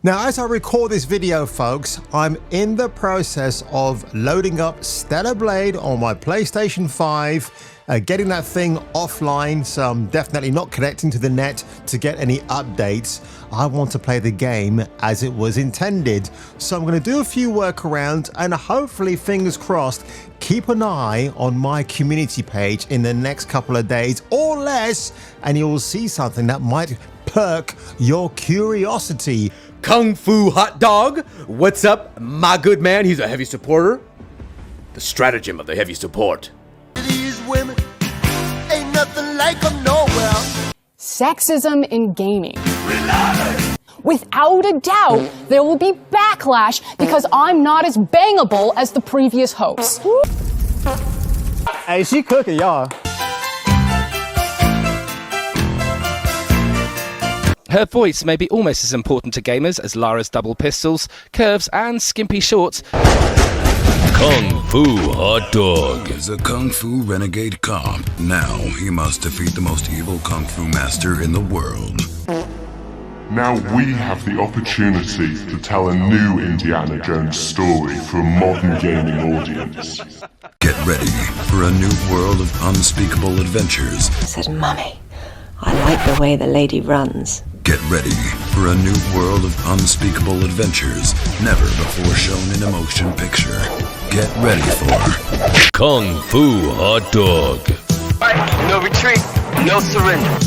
Now, as I record this video, folks, I'm in the process of loading up Stellar Blade on my PlayStation 5, getting that thing offline, so I'm definitely not connecting to the net to get any updates. I want to play the game as it was intended. So I'm going to do a few workarounds and hopefully, fingers crossed, keep an eye on my community page in the next couple of days or less, and you'll see something that might perk your curiosity. Kung Fu Hot Dog, what's up, my good man? He's a heavy supporter. The stratagem of the heavy support. These women ain't nothing like them nowhere. Sexism in gaming. Without a doubt, there will be backlash because I'm not as bangable as the previous hosts. Hey, she cooking, y'all. Her voice may be almost as important to gamers as Lara's double pistols, curves, and skimpy shorts. Kung Fu Hot Dog is a Kung Fu renegade cop. Now he must defeat the most evil Kung Fu master in the world. Now we have the opportunity to tell a new Indiana Jones story for a modern gaming audience. Get ready for a new world of unspeakable adventures. Said, Mummy, I like the way the lady runs. Get ready for a new world of unspeakable adventures, never before shown in a motion picture. Get ready for Kung Fu Hot Dog. Alright, no retreat, no surrender.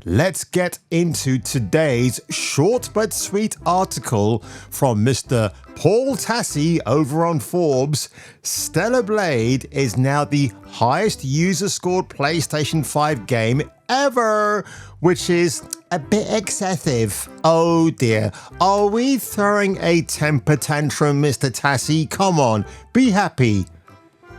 Let's get into today's short but sweet article from Mr. Paul Tassi over on Forbes. Stellar Blade is now the highest user-scored PlayStation 5 game ever, which is a bit excessive. Oh dear, are we throwing a temper tantrum, Mr. Tassi? Come on, be happy.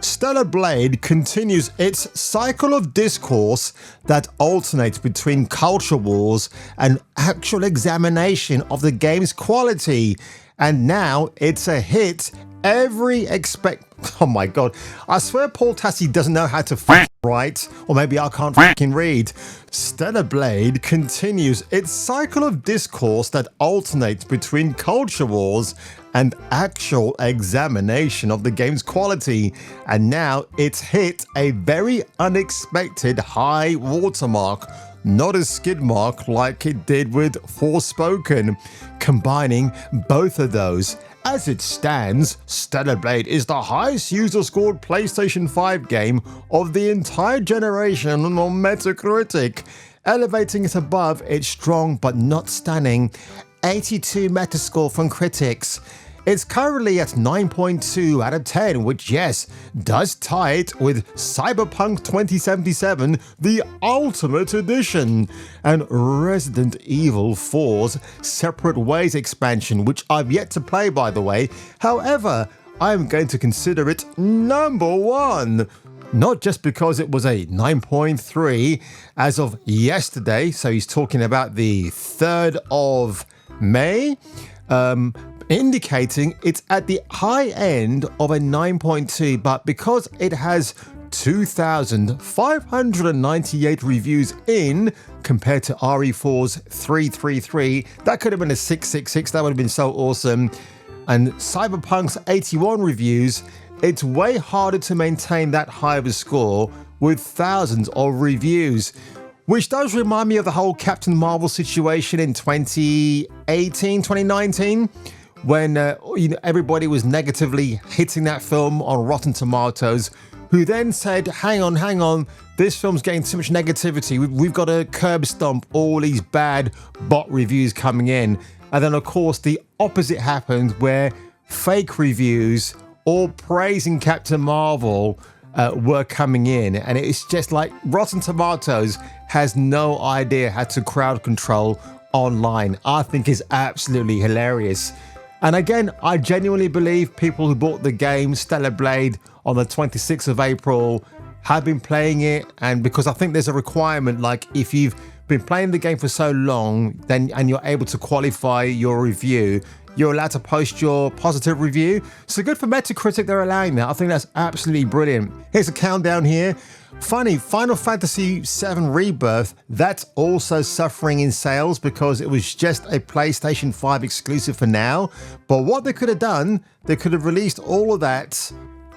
Stellar Blade continues its cycle of discourse that alternates between culture wars and actual examination of the game's quality. And now it's a hit oh my god, I swear Paul Tassi doesn't know how to write, or maybe I can't read. Stellar Blade continues its cycle of discourse that alternates between culture wars and actual examination of the game's quality, and now it's hit a very unexpected high watermark, not a skid mark like it did with Forspoken. Combining both of those, as it stands, Stellar Blade is the highest user-scored PlayStation 5 game of the entire generation on Metacritic, elevating it above its strong but not stunning 82 Metascore from critics. It's currently at 9.2 out of 10, which, yes, does tie it with Cyberpunk 2077, the Ultimate Edition, and Resident Evil 4's Separate Ways expansion, which I've yet to play, by the way. However, I'm going to consider it number one. Not just because it was a 9.3 as of yesterday, so he's talking about the 3rd of May, indicating it's at the high end of a 9.2, but because it has 2,598 reviews in compared to RE4's 333, that could have been a 666, that would have been so awesome. And Cyberpunk's 81 reviews, it's way harder to maintain that high of a score with thousands of reviews. Which does remind me of the whole Captain Marvel situation in 2019, when everybody was negatively hitting that film on Rotten Tomatoes, who then said, hang on, this film's getting too much negativity. We've got to curb stomp all these bad bot reviews coming in. And then, of course, the opposite happened, where fake reviews all praising Captain Marvel were coming in. And it's just like Rotten Tomatoes has no idea how to crowd control online. I think is absolutely hilarious. And again, I genuinely believe people who bought the game Stellar Blade on the 26th of April have been playing it, and because I think there's a requirement, like if you've been playing the game for so long, then and you're able to qualify your review, you're allowed to post your positive review. So good for Metacritic, they're allowing that. I think that's absolutely brilliant. Here's a countdown here. Funny, Final Fantasy VII Rebirth, that's also suffering in sales because it was just a PlayStation 5 exclusive for now. But what they could have done, they could have released all of that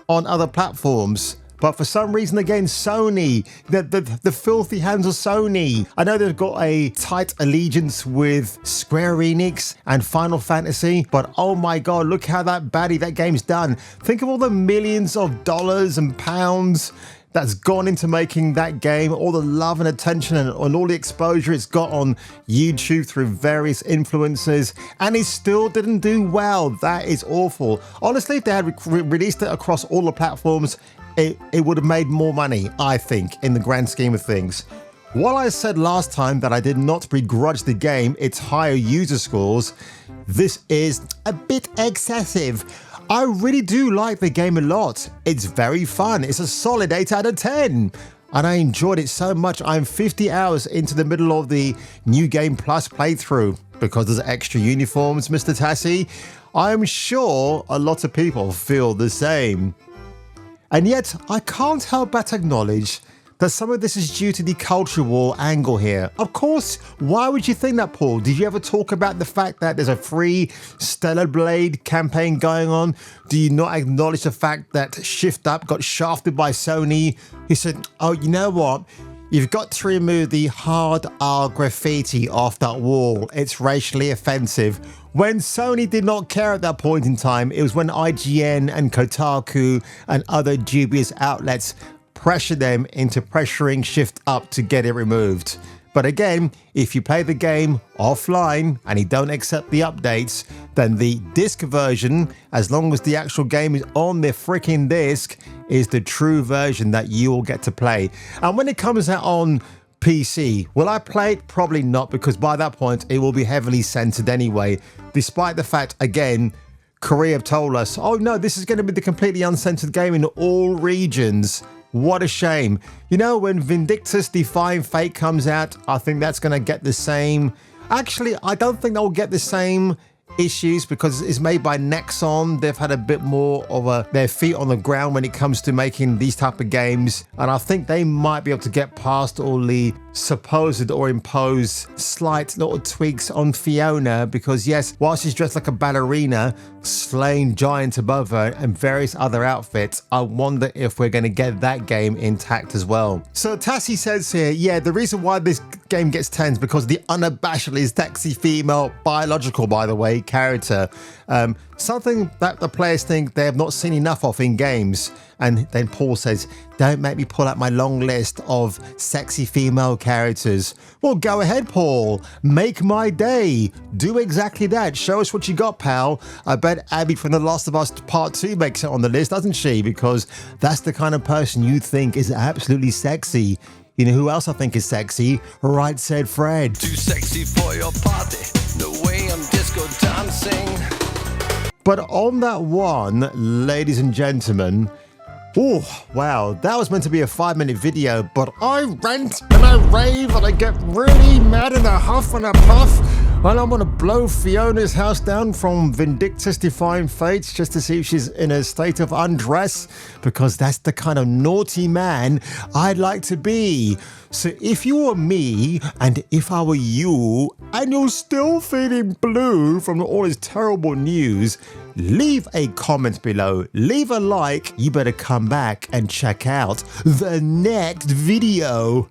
on other platforms. But for some reason, again, Sony, the filthy hands of Sony. I know they've got a tight allegiance with Square Enix and Final Fantasy, but oh my God, look how that game's done. Think of all the millions of dollars and pounds that's gone into making that game, all the love and attention and all the exposure it's got on YouTube through various influencers, and it still didn't do well. That is awful. Honestly, if they had released it across all the platforms, it would have made more money, I think, in the grand scheme of things. While I said last time that I did not begrudge the game its higher user scores, this is a bit excessive. I really do like the game a lot. It's very fun. It's a solid 8 out of 10. And I enjoyed it so much. I'm 50 hours into the middle of the New Game Plus playthrough because there's extra uniforms, Mr. Tassie. I'm sure a lot of people feel the same. And yet, I can't help but acknowledge that some of this is due to the culture war angle here. Of course, why would you think that, Paul? Did you ever talk about the fact that there's a free Stellar Blade campaign going on? Do you not acknowledge the fact that Shift Up got shafted by Sony? He said, oh, you know what? You've got to remove the hard R graffiti off that wall. It's racially offensive. When Sony did not care at that point in time, it was when IGN and Kotaku and other dubious outlets pressure them into pressuring Shift Up to get it removed. But again, if you play the game offline and you don't accept the updates, then the disc version, as long as the actual game is on the freaking disc, is the true version that you will get to play. And when it comes out on PC, will I play it? Probably not, because by that point it will be heavily censored anyway, despite the fact, again, Korea have told us, oh no, this is going to be the completely uncensored game in all regions. What a shame. You know, when Vindictus Defying Fate comes out, I think that's going to get the same. Actually, I don't think they'll get the same issues because it's made by Nexon. They've had a bit more of their feet on the ground when it comes to making these type of games, and I think they might be able to get past all the supposed or imposed slight little tweaks on Fiona, because yes, while she's dressed like a ballerina slaying giants above her and various other outfits, I wonder if we're going to get that game intact as well. So Tassie says here, yeah, the reason why this game gets 10 is because the unabashedly sexy female, biological by the way, character, something that the players think they have not seen enough of in games. And then Paul says, don't make me pull out my long list of sexy female characters. Well, go ahead, Paul. Make my day. Do exactly that. Show us what you got, pal. I bet Abby from The Last of Us Part 2 makes it on the list, doesn't she? Because that's the kind of person you think is absolutely sexy. You know who else I think is sexy? Right said Fred. Too sexy for your party. No way I'm disco dancing. But on that one, ladies and gentlemen, oh, wow, that was meant to be a 5-minute video, but I rant and I rave and I get really mad in a huff and a puff, and I'm gonna blow Fiona's house down from Vindictus Defying Fates just to see if she's in a state of undress, because that's the kind of naughty man I'd like to be. So if you were me, and if I were you, and you're still feeling blue from all this terrible news, leave a comment below, leave a like. You better come back and check out the next video.